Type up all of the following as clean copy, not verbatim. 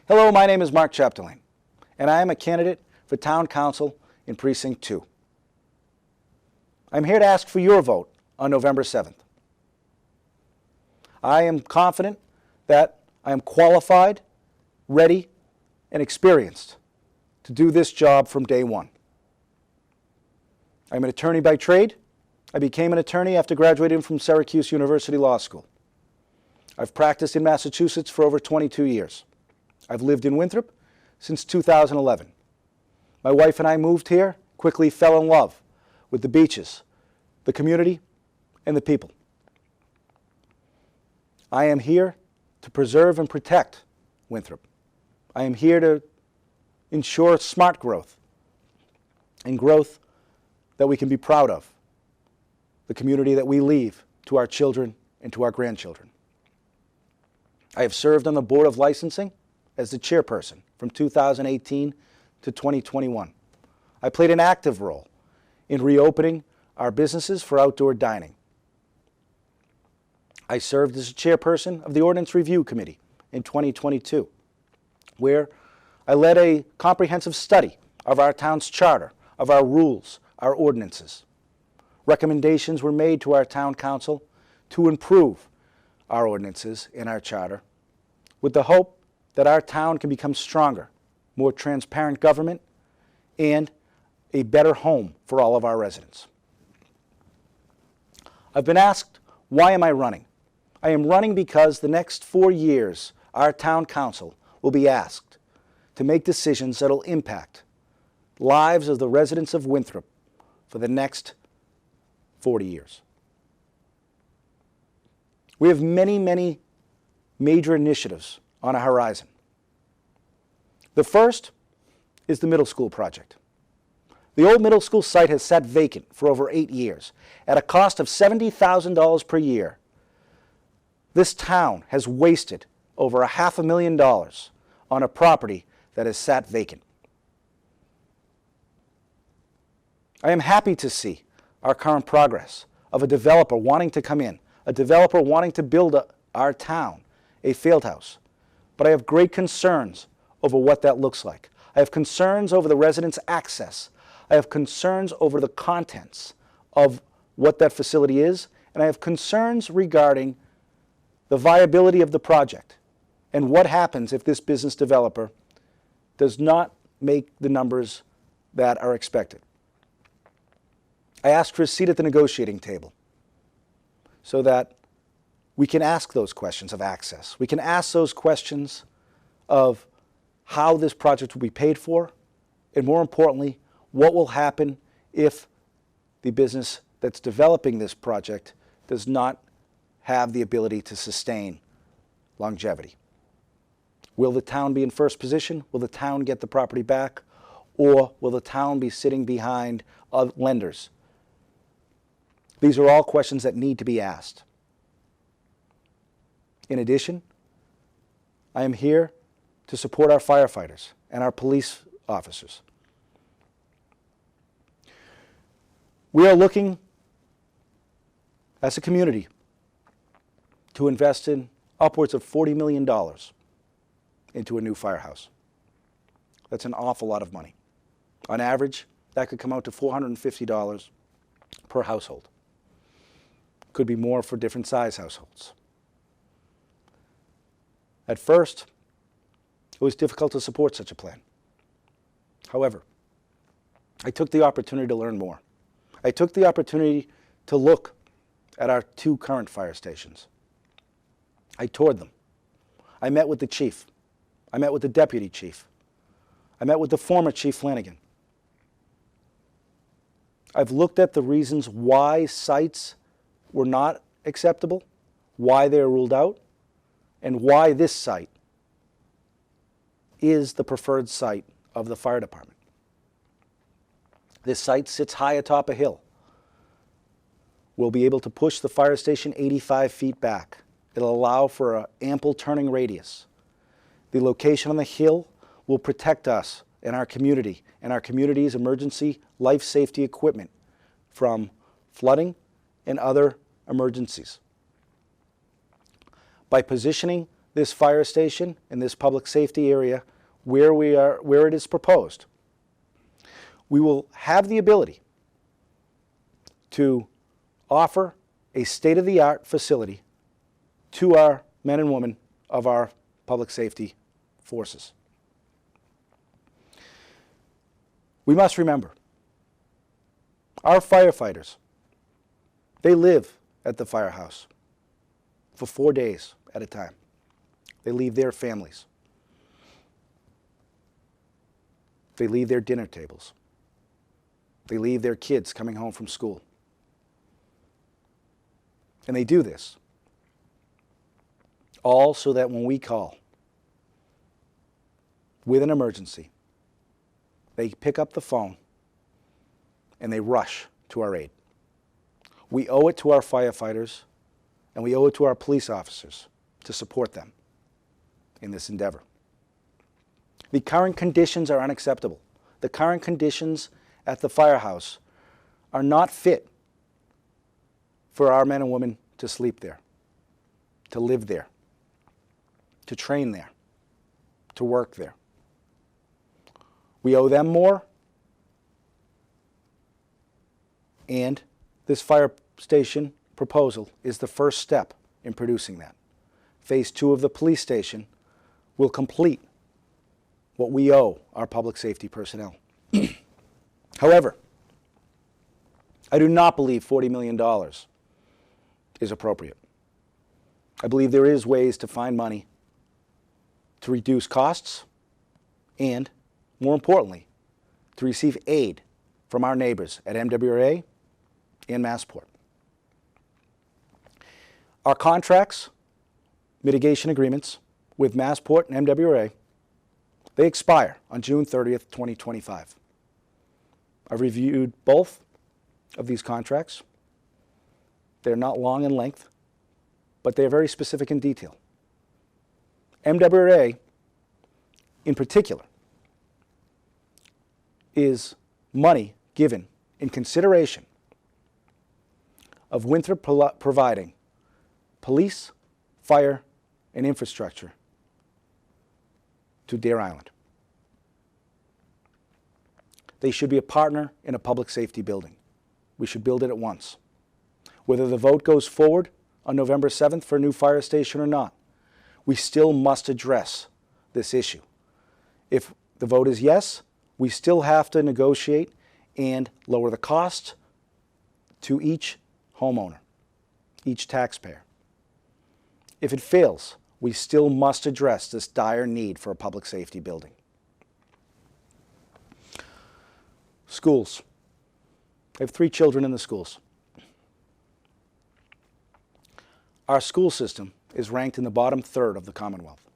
Hello, my name is Marc Chapdelaine, and I am a candidate for Town Council in Precinct 2. I'm here to ask for your vote on November 7th. I am confident that I am qualified, ready, and experienced to do this job from day one. I'm an attorney by trade. I became an attorney after graduating from Syracuse University Law School. I've practiced in Massachusetts for over 22 years. I've lived in Winthrop since 2011. My wife and I moved here, quickly fell in love with the beaches, the community, and the people. I am here to preserve and protect Winthrop. I am here to ensure smart growth and growth that we can be proud of, the community that we leave to our children and to our grandchildren. I have served on the Board of Licensing as the chairperson from 2018 to 2021. I played an active role in reopening our businesses for outdoor dining. I served as chairperson of the Ordinance Review Committee in 2022, where I led a comprehensive study of our town's charter, of our rules, our ordinances. Recommendations were made to our town council to improve our ordinances and our charter, with the hope that our town can become stronger, more transparent government, and a better home for all of our residents. I've been asked, why am I running? I am running because the next 4 years, our town council will be asked to make decisions that will impact lives of the residents of Winthrop for the next 40 years. We have many, many major initiatives on a horizon. The first is the middle school project. The old middle school site has sat vacant for over 8 years. At a cost of $70,000 per year, this town has wasted over $500,000 on a property that has sat vacant. I am happy to see our current progress of a developer wanting to come in, a developer wanting to build our town a field house. But I have great concerns over what that looks like. I have concerns over the residents' access. I have concerns over the contents of what that facility is, and I have concerns regarding the viability of the project and what happens if this business developer does not make the numbers that are expected. I ask for a seat at the negotiating table so that we can ask those questions of access. We can ask those questions of how this project will be paid for, and more importantly, what will happen if the business that's developing this project does not have the ability to sustain longevity. Will the town be in first position? Will the town get the property back? Or will the town be sitting behind lenders? These are all questions that need to be asked. In addition, I am here to support our firefighters and our police officers. We are looking, as a community, to invest in upwards of $40 million into a new firehouse. That's an awful lot of money. On average, that could come out to $450 per household. Could be more for different size households. At first, it was difficult to support such a plan. However, I took the opportunity to learn more. I took the opportunity to look at our 2 current fire stations. I toured them. I met with the chief. I met with the deputy chief. I met with the former Chief Flanagan. I've looked at the reasons why sites were not acceptable, why they were ruled out, and why this site is the preferred site of the fire department. This site sits high atop a hill. We'll be able to push the fire station 85 feet back. It'll allow for an ample turning radius. The location on the hill will protect us and our community and our community's emergency life safety equipment from flooding and other emergencies. By positioning this fire station in this public safety area where it is proposed, we will have the ability to offer a state-of-the-art facility to our men and women of our public safety forces. We must remember, our firefighters, they live at the firehouse for 4 days at a time. They leave their families. They leave their dinner tables. They leave their kids coming home from school. And they do this all so that when we call with an emergency, they pick up the phone and they rush to our aid. We owe it to our firefighters and we owe it to our police officers to support them in this endeavor. The current conditions are unacceptable. The current conditions at the firehouse are not fit for our men and women to sleep there, to live there, to train there, to work there. We owe them more, and this fire station proposal is the first step in producing that. Phase 2 of the police station will complete what we owe our public safety personnel. However, I do not believe $40 million is appropriate. I believe there is ways to find money to reduce costs and, more importantly, to receive aid from our neighbors at MWRA and Massport. Our contracts, mitigation agreements with Massport and MWRA, they expire on June 30th, 2025. I've reviewed both of these contracts. They're not long in length, but they're very specific in detail. MWRA, in particular, is money given in consideration of Winthrop providing police, fire, and infrastructure to Deer Island. They should be a partner in a public safety building. We should build it at once. Whether the vote goes forward on November 7th for a new fire station or not, we still must address this issue. If the vote is yes, we still have to negotiate and lower the cost to each homeowner, each taxpayer. If it fails, we still must address this dire need for a public safety building. Schools. I have 3 children in the schools. Our school system is ranked in the bottom third of the Commonwealth.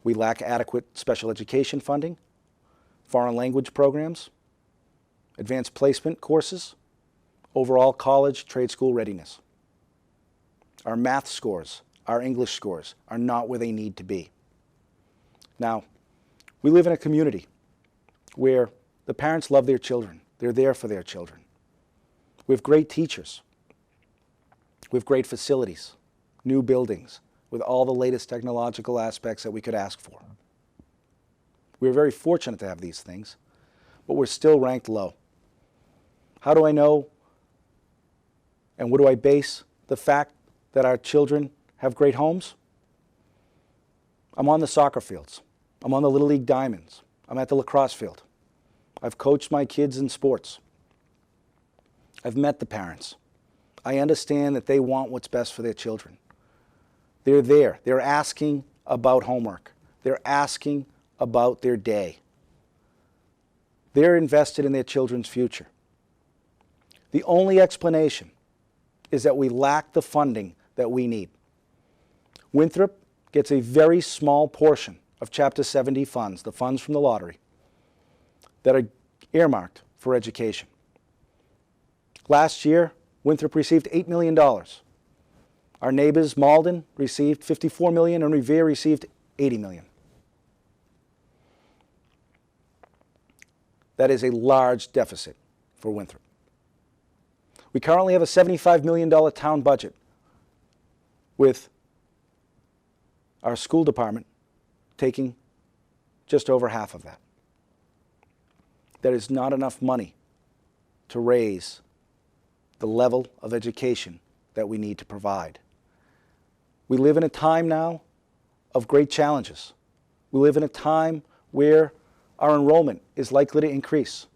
We lack adequate special education funding, foreign language programs, advanced placement courses, overall college trade school readiness. Our math scores, our English scores are not where they need to be. Now, we live in a community where the parents love their children. They're there for their children. We have great teachers. We have great facilities, new buildings, with all the latest technological aspects that we could ask for. We're very fortunate to have these things, but we're still ranked low. How do I know and what do I base the fact that our children have great homes? I'm on the soccer fields. I'm on the Little League Diamonds. I'm at the lacrosse field. I've coached my kids in sports. I've met the parents. I understand that they want what's best for their children. They're there. They're asking about homework. They're asking about their day. They're invested in their children's future. The only explanation is that we lack the funding that we need. Winthrop gets a very small portion of Chapter 70 funds, the funds from the lottery, that are earmarked for education. Last year, Winthrop received $8 million. Our neighbors, Malden, received $54 million and Revere received $80 million. That is a large deficit for Winthrop. We currently have a $75 million town budget with our school department taking just over half of that. There is not enough money to raise the level of education that we need to provide. We live in a time now of great challenges. We live in a time where our enrollment is likely to increase.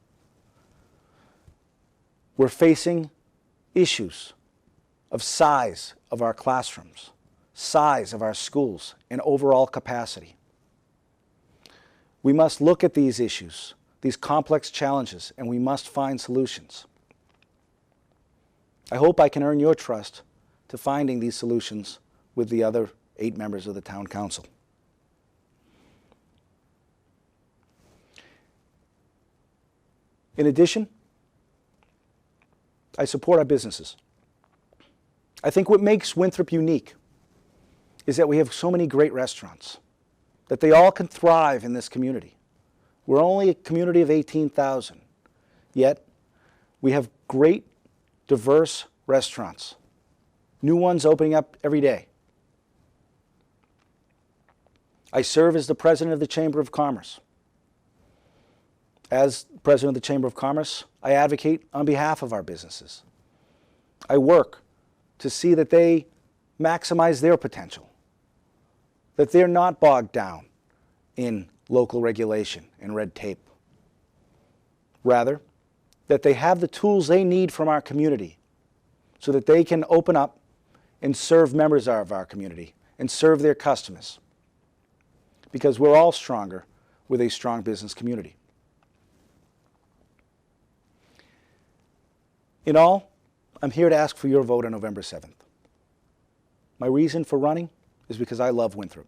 We're facing issues of size of our classrooms, size of our schools, and overall capacity. We must look at these issues, these complex challenges, and we must find solutions. I hope I can earn your trust to finding these solutions with the other 8 members of the Town Council. In addition, I support our businesses. I think what makes Winthrop unique is that we have so many great restaurants, that they all can thrive in this community. We're only a community of 18,000, yet we have great, diverse restaurants, new ones opening up every day. I serve as the president of the Chamber of Commerce. As president of the Chamber of Commerce, I advocate on behalf of our businesses. I work to see that they maximize their potential, that they're not bogged down in local regulation and red tape. Rather, that they have the tools they need from our community so that they can open up and serve members of our community and serve their customers. Because we're all stronger with a strong business community. In all, I'm here to ask for your vote on November 7th. My reason for running is because I love Winthrop.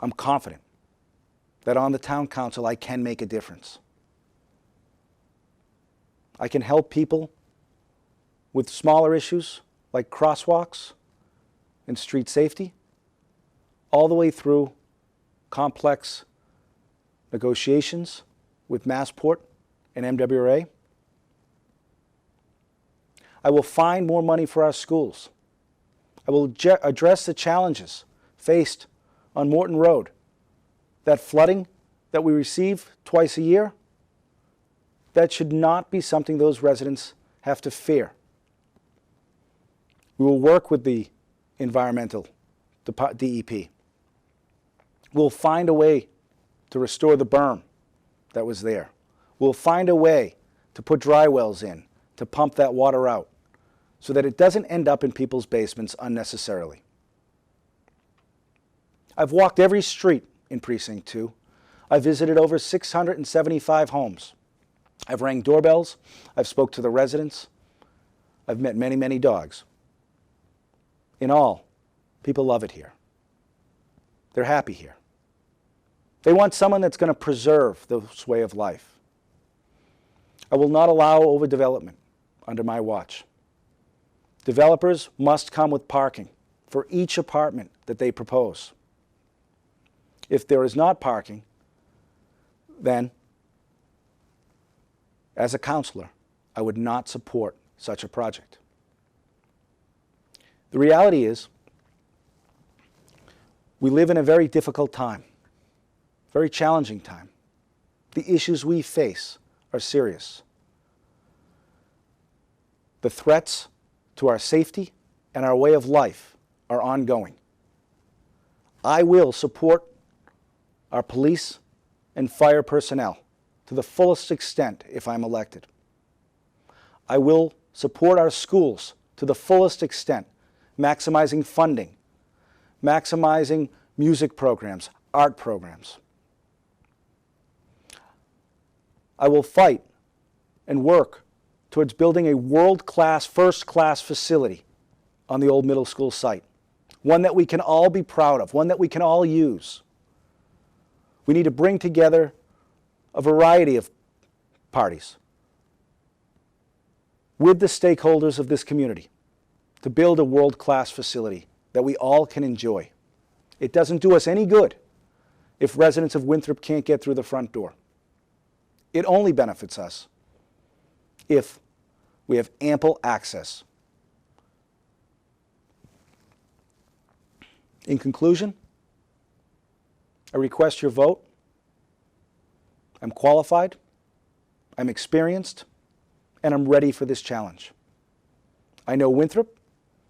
I'm confident that on the Town Council I can make a difference. I can help people with smaller issues like crosswalks and street safety, all the way through complex negotiations with Massport and MWRA. I will find more money for our schools. I will address the challenges faced on Morton Road. That flooding that we receive twice a year, that should not be something those residents have to fear. We will work with the environmental DEP. We'll find a way to restore the berm that was there. We'll find a way to put dry wells in to pump that water out so that it doesn't end up in people's basements unnecessarily. I've walked every street in Precinct 2. I've visited over 675 homes. I've rang doorbells. I've spoke to the residents. I've met many, many dogs. In all, people love it here. They're happy here. They want someone that's going to preserve this way of life. I will not allow overdevelopment under my watch. Developers must come with parking for each apartment that they propose. If there is not parking, then, as a councillor, I would not support such a project. The reality is, we live in a very difficult time, very challenging time. The issues we face are serious. The threats to our safety and our way of life are ongoing. I will support our police and fire personnel to the fullest extent if I'm elected. I will support our schools to the fullest extent, maximizing funding, maximizing music programs, art programs. I will fight and work towards building a world-class, first-class facility on the old middle school site, one that we can all be proud of, one that we can all use. We need to bring together a variety of parties with the stakeholders of this community to build a world-class facility that we all can enjoy. It doesn't do us any good if residents of Winthrop can't get through the front door. It only benefits us if we have ample access In conclusion, I request your vote. I'm qualified, I'm experienced, and I'm ready for this challenge. I know Winthrop,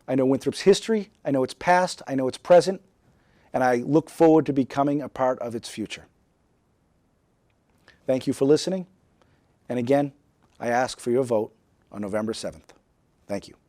I know Winthrop's history, I know its past, I know its present, and I look forward to becoming a part of its future. Thank you for listening, and again, I ask for your vote on November 7th. Thank you.